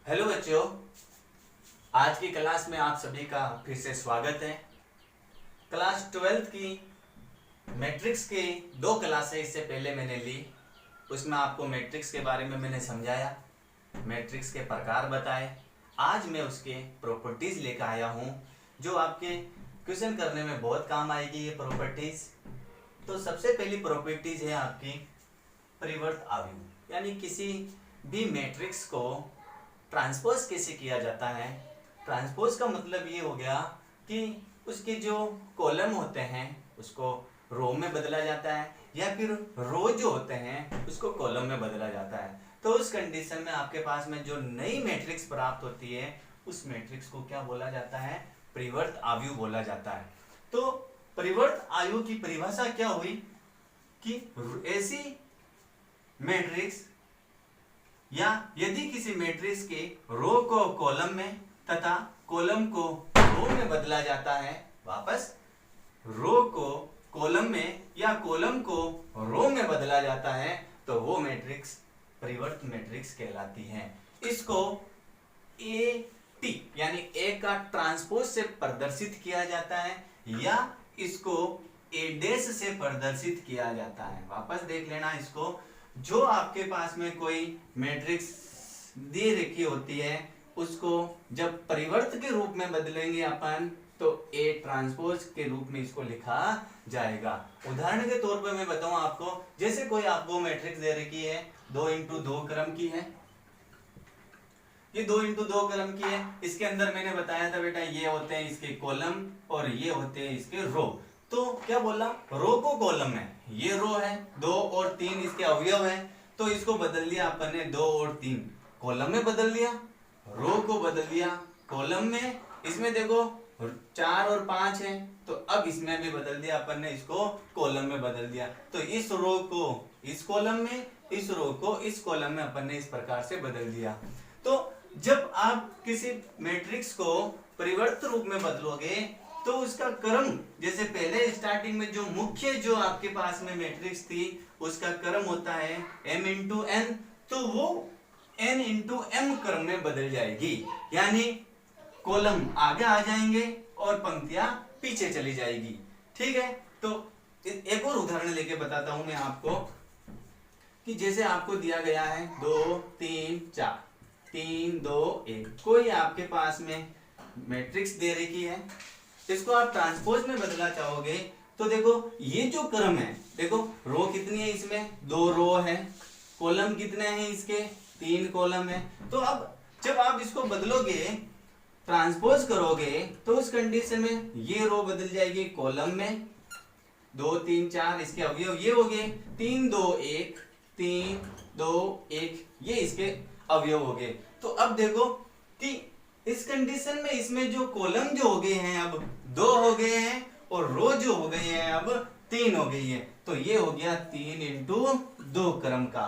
Hello बच्चों, आज की क्लास में आप सभी का फिर से स्वागत है। क्लास 12th की मैट्रिक्स की 2 क्लासें इससे पहले मैंने ली। उसमें आपको मैट्रिक्स के बारे में मैंने समझाया, मैट्रिक्स के प्रकार बताए। आज मैं उसके प्रॉपर्टीज लेकर आया हूँ जो आपके क्वेश्चन करने में बहुत काम आएगी ये प्रॉपर्टीज। तो सबसे पहली प्रॉपर्टीज है आपकी परिवर्त आव्यूह, यानी किसी भी मैट्रिक्स को ट्रांसपोज कैसे किया जाता है। ट्रांसपोज का मतलब ये हो गया कि उसके जो कॉलम होते हैं उसको रो में बदला जाता है, या फिर रो जो होते हैं उसको कॉलम में बदला जाता है। तो उस कंडीशन में आपके पास में जो नई मैट्रिक्स प्राप्त होती है उस मैट्रिक्स को क्या बोला जाता है? परिवर्त आव्यूह बोला जाता है। तो परिवर्त आव्यूह की परिभाषा क्या हुई कि ऐसी मैट्रिक्स या यदि किसी मैट्रिक्स के रो को कॉलम में तथा कॉलम को रो में बदला जाता है, वापस रो को कॉलम में या कॉलम को रो में बदला जाता है, तो वो मैट्रिक्स परिवर्त मैट्रिक्स कहलाती है। इसको ए टी यानी ए का ट्रांसपोज से प्रदर्शित किया जाता है, या इसको ए डैश से प्रदर्शित किया जाता है। वापस देख लेना इसको, जो आपके पास में कोई मैट्रिक्स दे रखी होती है उसको जब परिवर्त के रूप में बदलेंगे अपन तो ए ट्रांसपोज के रूप में इसको लिखा जाएगा। उदाहरण के तौर पर मैं बताऊं आपको, जैसे कोई आपको मैट्रिक्स दे रखी है 2x2 क्रम की है, ये 2x2 क्रम की है। इसके अंदर मैंने बताया था बेटा ये होते हैं इसके कॉलम और ये होते हैं इसके रो। तो क्या बोला, रो को कॉलम में, ये रो है 2 और 3 इसके अवयव है, तो इसको बदल दिया अपन ने 2 और 3 कॉलम में बदल दिया, रो को बदल दिया कॉलम में। इसमें देखो 4 और 5 है, तो अब इसमें भी बदल दिया अपन ने, इसको कॉलम में बदल दिया। तो इस रो को इस कॉलम में, इस रो को इस कॉलम में अपन ने इस प्रकार से बदल दिया। तो जब आप किसी मैट्रिक्स को परिवर्त रूप में बदलोगे तो उसका क्रम, जैसे पहले स्टार्टिंग में जो मुख्य जो आपके पास में मैट्रिक्स थी उसका क्रम होता है m इंटू n, तो वो n इंटू m क्रम में बदल जाएगी, यानी कॉलम आगे आ जाएंगे और पंक्तियां पीछे चली जाएगी। ठीक है, तो एक और उदाहरण लेके बताता हूं मैं आपको कि जैसे आपको दिया गया है 2 3 4 3 2 1, कोई आपके पास में मैट्रिक्स दे रखी है, इसको आप ट्रांसपोज में बदलना चाहोगे तो देखो ये जो क्रम है, देखो रो कितनी है, इसमें 2 रो है, कॉलम कितने हैं इसके 3 कॉलम है। तो अब जब आप इसको बदलोगे, ट्रांसपोज करोगे, तो उस कंडीशन में ये रो बदल जाएगी कॉलम में, 2 3 4 इसके अवयव ये हो गए, 3 2 1 3 2 1 ये इसके अवयव हो गए। तो अब देखो कि इस कंडीशन में इसमें जो कॉलम जो हो गए हैं अब 2 हो गए हैं और रो जो हो गई है अब 3 हो गई है, तो ये हो गया 3 इंटू 2 क्रम का।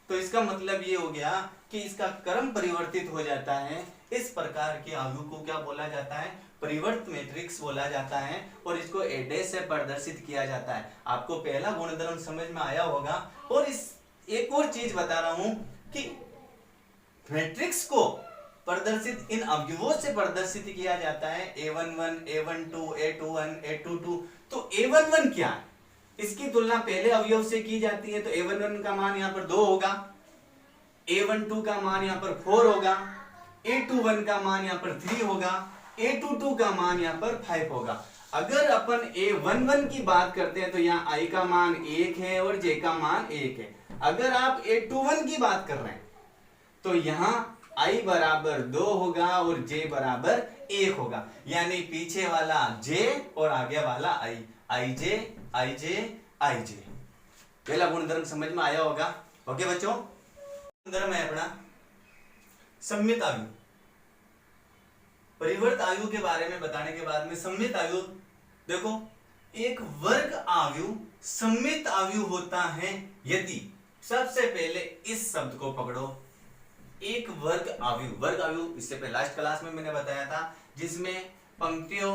तो इसका मतलब ये हो गया कि इसका क्रम परिवर्तित हो जाता है। इस प्रकार के आव्यूह को क्या बोला जाता है? परिवर्त मैट्रिक्स बोला जाता है, और इसको ए डैश से प्रदर्शित किया जाता है। आपको पहला गुणधर्म समझ में आया होगा। और इस एक और चीज बता रहा हूं कि मैट्रिक्स को प्रदर्शित इन अवयवों से प्रदर्शित किया जाता है, a11 a12 a21 a22। तो a11 क्या है? इसकी तुलना पहले अवयव से की जाती है, तो a11 का मान यहाँ पर 2 होगा, a12 का मान यहाँ पर 4 होगा, a21 का मान यहाँ पर 3 होगा, a22 का मान यहाँ पर 5 होगा। अगर अपन a11 की बात करते हैं तो यहाँ i का मान 1 है और j का मान 1 है। अगर आप a21 की बात कर रहे हैं तो यहाँ i बराबर 2 होगा और j बराबर 1 होगा, यानी पीछे वाला j और आगे वाला i, ij ij ij। पहला गुणधर्म समझ में आया होगा। ओके बच्चों, गुणधर्म है अपना सम्मित आव्यूह। परिवर्त आव्यूह के बारे में बताने के बाद में सम्मित आव्यूह, देखो एक वर्ग आव्यूह सम्मित आव्यूह होता है यदि, सबसे पहले इस शब्द को पकड़ो, एक वर्ग आव्यूह। वर्ग आव्यूह इससे पहले लास्ट क्लास में मैंने बताया था, जिसमें पंक्तियों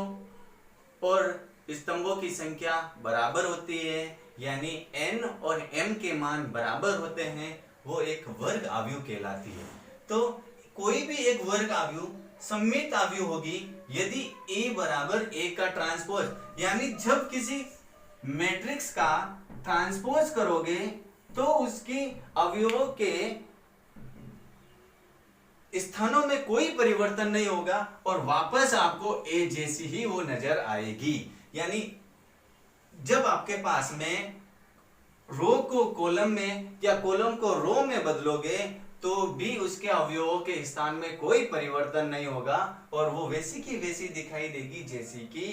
और स्तंभों की संख्या बराबर होती है, यानी n और m के मान बराबर होते हैं, वो एक वर्ग आव्यूह कहलाती है। तो कोई भी एक वर्ग आव्यूह सममित आव्यूह होगी यदि A बराबर A का ट्रांसपोज, यानी जब किसी मैट्रिक्स का ट्रांसपोज करोगे तो उसकी अवयवों के स्थानों में कोई परिवर्तन नहीं होगा और वापस आपको A जैसी ही वो नजर आएगी। यानी जब आपके पास में रो को कॉलम में या कॉलम को रो में बदलोगे तो भी उसके अवयवों के स्थान में कोई परिवर्तन नहीं होगा और वो वैसी की वैसी दिखाई देगी जैसी कि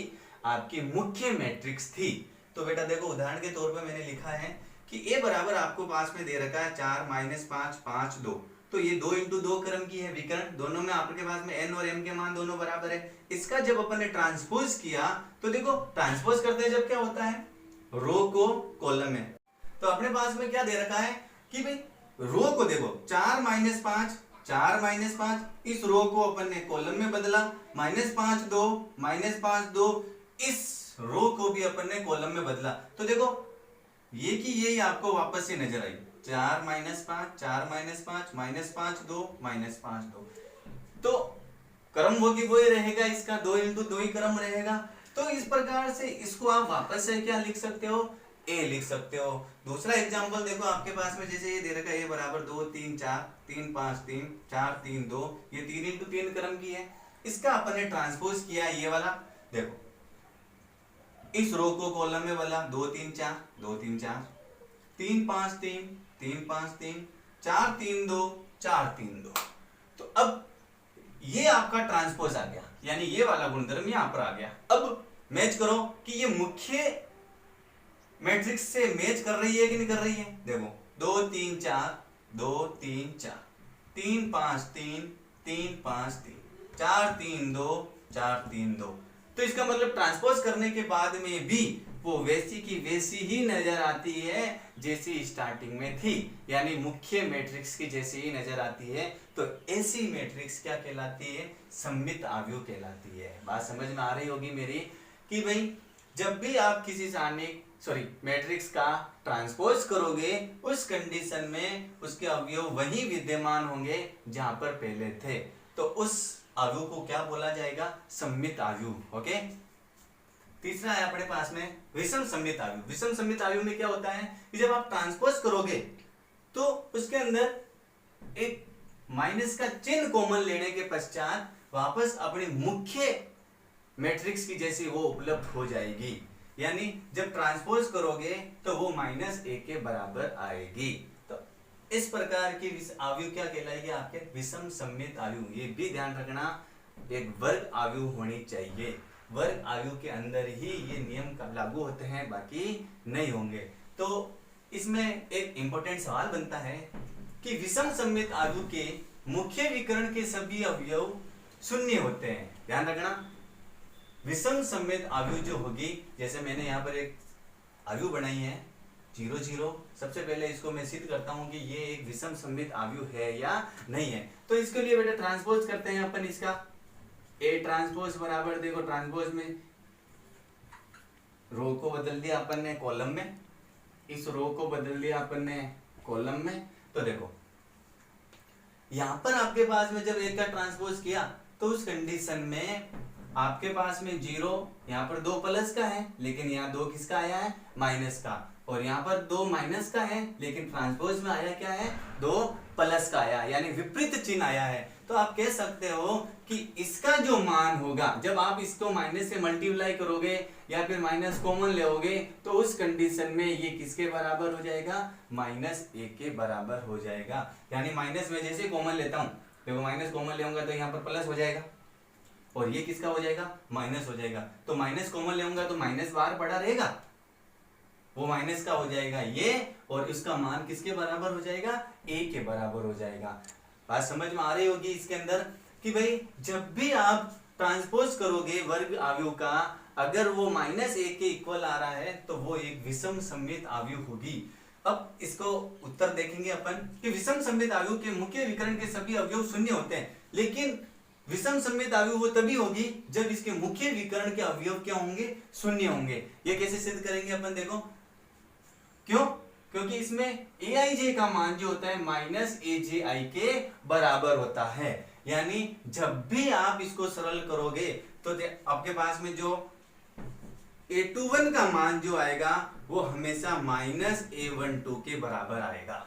आपकी मुख्य मैट्रिक्स थी। तो बेटा देखो उदाहरण के तौर पे मैंने लिखा है कि A बराबर आपको पास में दे रखा है 4 - 5 5 2, तो ये 2 × 2 क्रम की है विकर्ण, दोनों में आपके पास में n और m के मान दोनों बराबर है। इसका जब अपन ने ट्रांसपोज किया तो देखो ट्रांसपोज करते हैं जब क्या होता है, रो को कॉलम में, तो अपने पास में क्या दे रखा है कि भाई रो को देखो 4 - 5 4 - 5, इस रो को अपन ने कॉलम में बदला, -5 2 -5 2, इस रो को भी अपन ने कॉलम में बदला। तो देखो ये कि ये आपको वापस से नजर आई 4 - 5 4 - 5 -5 2 -5 2, तो क्रम वो की वही रहेगा, इसका 2 × 2 ही क्रम रहेगा। तो इस प्रकार से इसको आप वापस से क्या लिख सकते हो, A लिख सकते हो। दूसरा एग्जांपल देखो आपके पास में जैसे ये दे रखा है A बराबर 2 3 4 3 5 3 4 3 2, ये 3 × 3 क्रम की है। इसका अपन ने ट्रांसपोज किया ये वाला, देखो इस रो को कॉलम में वाला 2 3 4 2 3 4 3 5 3 3 5 3 4 3 2 4 3 2, तो अब ये आपका ट्रांसपोज आ गया, यानी ये वाला गुणधर्म यहाँ पर आ गया। अब मैच करो कि ये मुख्य मैट्रिक्स से मैच कर रही है कि नहीं कर रही है। देखो 2 3 4 2 3 4 3 5 3 3 5 3 4 3 2 4 3 2, तो इसका मतलब ट्रांसपोज करने के बाद में भी वो वैसी की वैसी ही नजर आती है जैसी स्टार्टिंग में थी, यानी मुख्य मैट्रिक्स की जैसी ही नजर आती है। तो ऐसी मैट्रिक्स क्या कहलाती है, सममित आव्यूह कहलाती है। बात समझ में आ रही होगी मेरी कि भाई जब भी आप किसी मैट्रिक्स का ट्रांसपोज करोगे उस कंडीशन में उसके अवयव वही विद्यमान होंगे जहां पर पहले थे, तो उस आव्यूह को क्या बोला जाएगा, सममित आव्यूह। ओके, तीसरा है अपने पास में विषम सममित आव्यूह। विषम सममित आव्यूह में क्या होता है कि जब आप ट्रांसपोज करोगे तो उसके अंदर एक माइनस का चिन्ह कॉमन लेने के पश्चात वापस अपनी मुख्य मैट्रिक्स की जैसी वो उपलब्ध हो जाएगी, यानी जब ट्रांसपोज करोगे तो वो -a के बराबर आएगी। तो इस प्रकार की आव्यूह क्या कहलाएगी, आपके विषम सममित आव्यूह। ये भी ध्यान रखना एक वर्ग आव्यूह होनी चाहिए, वर्ग आव्यूह के अंदर ही ये नियम लागू होते हैं, बाकी नहीं होंगे। तो इसमें एक इंपॉर्टेंट सवाल बनता है कि विषम सममित आव्यूह के मुख्य विकर्ण के सभी अवयव शून्य होते हैं। ध्यान रखना विषम सममित आव्यूह जो होगी, जैसे मैंने यहाँ पर एक आव्यूह बनाई है 0 0, सबसे पहले इसको मैं सिद्ध करता हूं कि ये एक विषम सममित आव्यूह है या नहीं है। तो इसके लिए बेटा ट्रांसपोज करते हैं अपन इसका, A ट्रांसपोज बराबर देखो ट्रांसपोज में रो को बदल दिया अपन ने कॉलम में, इस रो को बदल दिया अपन ने कॉलम में। तो देखो यहां पर आपके पास में जब A का ट्रांसपोज किया तो उस कंडीशन में आपके पास में 0, यहाँ पर 2 प्लस का है लेकिन यहाँ 2 किसका आया है, माइनस का, और यहाँ पर 2 माइनस का है लेकिन ट्रांसपोज में आया क्या है, 2 प्लस का आया, यानी विपरीत चिन्ह आया है। तो आप कह सकते हो कि इसका जो मान होगा जब आप इसको माइनस से मल्टीप्लाई करोगे या फिर माइनस कॉमन लोगे तो उस कंडीशन में ये किसके बराबर हो जाएगा, -a के बराबर हो जाएगा। यानी माइनस में जैसे कॉमन लेता हूं, देखो माइनस कॉमन लेऊंगा तो यहाँ पर प्लस हो जाएगा और ये किसका हो जाएगा, माइनस हो जाएगा। तो माइनस कॉमन लेऊंगा तो माइनस बार पड़ा रहेगा, वो माइनस का हो जाएगा ये, और इसका मान किसके बराबर हो जाएगा, a के बराबर हो जाएगा। बात समझ में आ रही होगी इसके अंदर कि भाई जब भी आप ट्रांसपोज करोगे वर्ग आव्यूह का, अगर वो -a के इक्वल आ रहा है तो वो एक विषम सममित आव्यूह होगी। अब इसको उत्तर देखेंगे अपन कि विषम सममित आव्यूह के मुख्य विकर्ण के सभी अवयव शून्य होते हैं, लेकिन विषम सममित आव्यूह वो तभी होगी जब इसके मुख्य विकर्ण के अवयव क्या होंगे, शून्य होंगे। ये कैसे सिद्ध करेंगे अपन, देखो क्यों, क्योंकि इसमें ए आई जे का मान जो होता है माइनस ए जे आई के बराबर होता है। यानी जब भी आप इसको सरल करोगे तो आपके पास में जो A21 का मान जो आएगा वो हमेशा माइनस A12 के बराबर आएगा।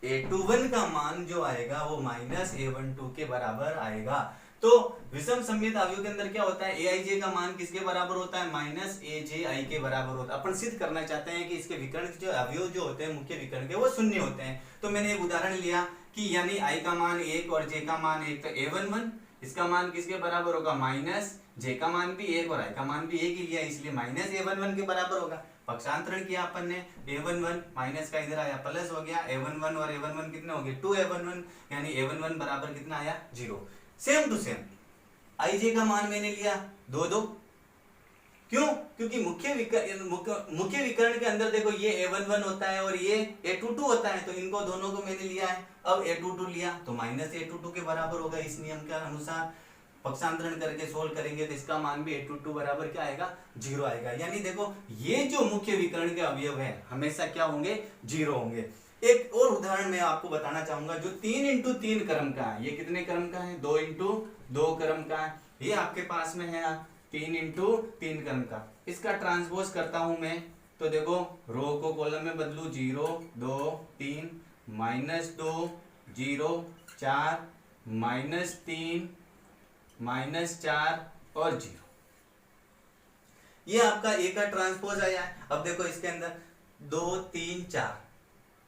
A21 का मान जो आएगा वो माइनस A12 के बराबर आएगा। तो विषम सममित अवयव के अंदर क्या होता है, ए आई जे का मान किसके बराबर होता है, माइनस ए जे आई के बराबर होता है। अपन सिद्ध करना चाहते हैं कि इसके विकर्ण जो अवयव जो होते हैं मुख्य विकर्ण के वो शून्य होते हैं। तो मैंने एक उदाहरण लिया कि यानी आई का मान 1 और जे का मान 1, तो A11 इसका मान किसके बराबर होगा, माइनस जे का मान भी 1 और आई का मान भी 1 ही लिया, इसलिए माइनस A11 के बराबर होगा। पक्षांतरण किया अपन ने, A11 माइनस का इधर आया प्लस हो गया, A11 और A11 कितने हो गए 2A11, यानी A11 बराबर कितना आया 0। सेम टू सेम आई जे का मान मैंने लिया 2 क्यों, क्योंकि मुख्य विकर्ण के अंदर देखो ये A11 होता है और ये A22 होता है, तो इनको दोनों को मैंने लिया है। अब A22 लिया तो माइनस A22 के बराबर होगा। इस नियम के अनुसार पक्षांतरण करके सोल्व करेंगे तो इसका मान भी A22 बराबर क्या आएगा, 0 आएगा। यानी देखो ये जो मुख्य विकर्ण के अवयव है हमेशा क्या होंगे, 0 होंगे। एक और उदाहरण मैं आपको बताना चाहूंगा जो 3 इंटू 3 क्रम का है। ये कितने क्रम का है, 2 इंटू 2 क्रम का है। ये आपके पास में है 3 इंटू 3 क्रम का। इसका ट्रांसपोज करता हूं मैं, तो देखो रो को कॉलम में बदलू, 0 2 3 -2 0 4 -3 -4 और 0। ये आपका ए का ट्रांसपोज आया है। अब देखो इसके अंदर 2 3 4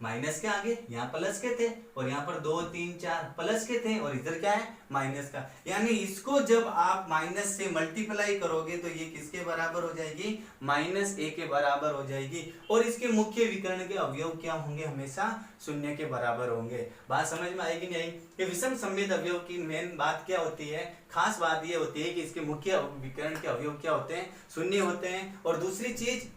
माइनस के आगे यहाँ प्लस के थे और यहाँ पर 2 3 4 प्लस के थे और इधर क्या है माइनस का। यानी इसको जब आप माइनस से मल्टीप्लाई करोगे तो ये किसके बराबर हो जाएगी, माइनस ए के बराबर हो जाएगी। और इसके मुख्य विकर्ण के अवयव क्या होंगे, हमेशा शून्य के बराबर होंगे। बात समझ में आएगी नहीं आई कि विषम सममित अवयव की मेन बात क्या होती है, खास बात ये होती है कि इसके मुख्य विकर्ण के अवयव क्या होते हैं, शून्य होते हैं। और दूसरी चीज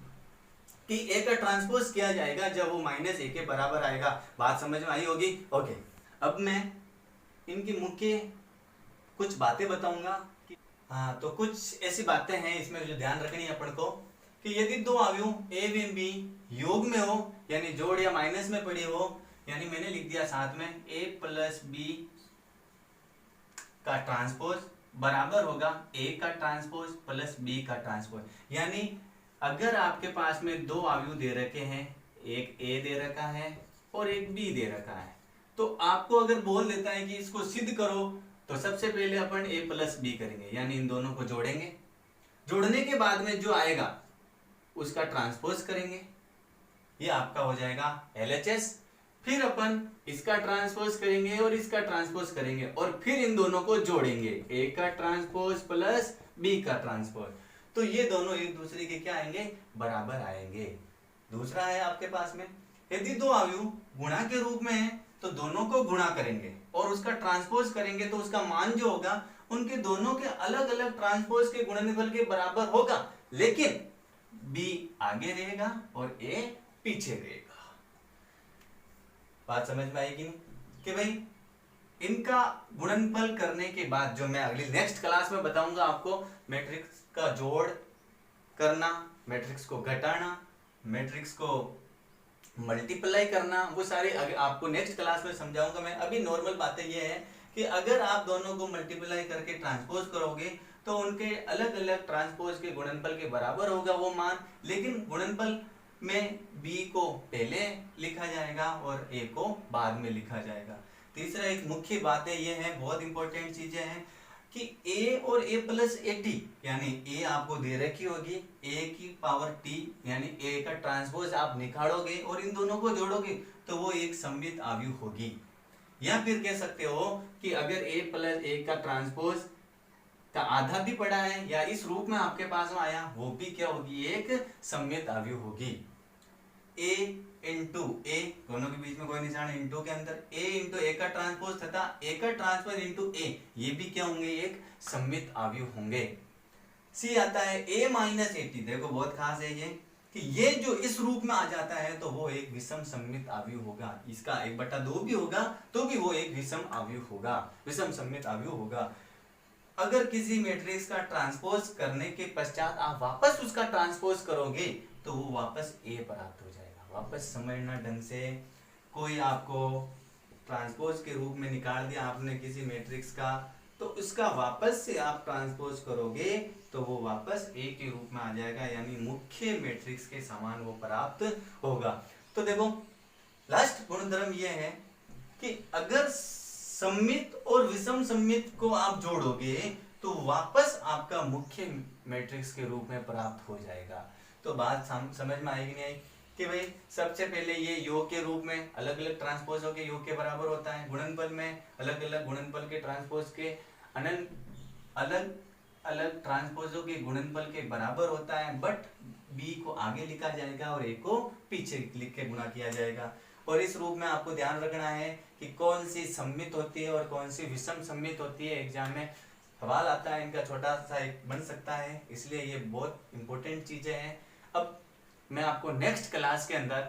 कि ए का ट्रांसपोज किया जाएगा जब वो माइनस ए के बराबर आएगा। बात समझ में आई होगी। ओके, अब मैं इनकी मुख्य कुछ बातें बताऊंगा। हाँ, तो कुछ ऐसी बातें हैं इसमें जो ध्यान रखनी है अपन को कि यदि दो अवयव ए व बी योग में हो, यानी जोड़ या माइनस में पड़ी हो, यानी मैंने लिख दिया साथ में ए प्लस बी का ट्रांसपोज बराबर होगा ए का ट्रांसपोज प्लस बी का ट्रांसपोज। यानी अगर आपके पास में दो अवयव दे रखे हैं, एक ए दे रखा है और एक बी दे रखा है, तो आपको अगर बोल देता है कि इसको सिद्ध करो तो सबसे पहले अपन ए प्लस बी करेंगे, यानी इन दोनों को जोड़ेंगे। जोड़ने के बाद में जो आएगा उसका ट्रांसपोज करेंगे, ये आपका हो जाएगा LHS। फिर अपन इसका ट्रांसपोज करेंगे और इसका ट्रांसपोज करेंगे और फिर इन दोनों को जोड़ेंगे, ए का ट्रांसपोज प्लस बी का ट्रांसपोज। तो ये दोनों एक दूसरे के क्या आएंगे, बराबर आएंगे। दूसरा है आपके पास में यदि दो अवयव गुणा के रूप में है तो दोनों को गुणा करेंगे और उसका ट्रांसपोज करेंगे, तो उसका मान जो होगा उनके दोनों के अलग अलग ट्रांसपोज के गुणनफल के बराबर होगा, लेकिन बी आगे रहेगा और ए पीछे रहेगा। बात समझ में आएगी कि भाई इनका गुणनफल करने के बाद जो मैं अगली नेक्स्ट क्लास में बताऊंगा आपको, मैट्रिक्स का जोड़ करना, मैट्रिक्स को घटाना, मैट्रिक्स को मल्टीप्लाई करना, वो सारे आपको नेक्स्ट क्लास में समझाऊंगा मैं। अभी नॉर्मल बातें ये है कि अगर आप दोनों को मल्टीप्लाई करके ट्रांसपोज करोगे तो उनके अलग अलग ट्रांसपोज के गुणनफल के बराबर होगा वो मान, लेकिन गुणनफल में बी को पहले लिखा जाएगा और ए को बाद में लिखा जाएगा। तीसरा एक मुख्य बातें ये है, बहुत इंपॉर्टेंट चीजें हैं कि a और a प्लस ए टी, यानी a आपको दे रखी होगी a की पावर t, यानी a का ट्रांसपोज आप निकालोगे और इन दोनों को जोड़ोगे तो वो एक सममित अवयव होगी। या फिर कह सकते हो कि अगर a प्लस a का ट्रांसपोज का आधा भी पड़ा है या इस रूप में आपके पास में आया, वो भी क्या होगी, एक सममित अवयव होगी। a इंटू ए, दोनों के बीच में कोई निशान इंटू के अंदर, a इंटू ए का ट्रांसपोज तथा a का ट्रांसपोज इंटू ए, ये भी क्या होंगे, एक सममित अवयव होंगे। सी आता है a माइनस ए टी। देखो बहुत खास है ये कि ये जो इस रूप में आ जाता है तो वो एक विषम सममित अवयव होगा। इसका 1/2 भी होगा तो भी वो एक विषम अवयव होगा, विषम सममित अवयव होगा। अगर किसी मैट्रिक्स का ट्रांसपोज करने के पश्चात आप वापस उसका ट्रांसपोज करोगे तो वो वापस ए प्राप्त हो जाएगा। वापस समझना ढंग से। कोई आपको ट्रांसपोज के रूप में निकाल दिया आपने किसी मैट्रिक्स का, तो उसका वापस से आप ट्रांसपोज करोगे तो वो वापस ए के रूप में आ जाएगा, यानी मुख्य मैट्रिक्स के समान वो प्राप्त होगा। तो देखो लास्ट गुणधर्म ये है कि अगर सममित और विषम सममित को आप जोड़ोगे तो वापस आपका मुख्य मैट्रिक्स के रूप में प्राप्त हो जाएगा। तो बात समझ में आएगी नहीं आई कि भाई सबसे पहले ये योग के रूप में अलग अलग ट्रांसपोज के योग के बराबर होता है, गुणनफल में अलग अलग गुणनफल के ट्रांसपोज के अनंत अलग अलग ट्रांसपोजों के गुणनफल के बराबर होता है, बट बी को आगे लिखा जाएगा और ए को पीछे लिख के गुणा किया जाएगा। और इस रूप में आपको ध्यान रखना है कि कौन सी सममित होती है और कौन सी विषम सममित होती है। एग्जाम में सवाल आता है, इनका छोटा सा एक बन सकता है, इसलिए ये बहुत इंपॉर्टेंट चीजें हैं। अब मैं आपको नेक्स्ट क्लास के अंदर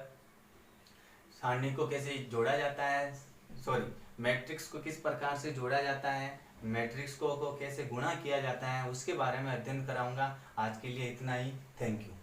सारणी को कैसे जोड़ा जाता है, सॉरी मैट्रिक्स को किस प्रकार से जोड़ा जाता है, मैट्रिक्स को कैसे गुणा किया जाता है, उसके बारे में अध्ययन कराऊंगा। आज के लिए इतना ही। Thank you.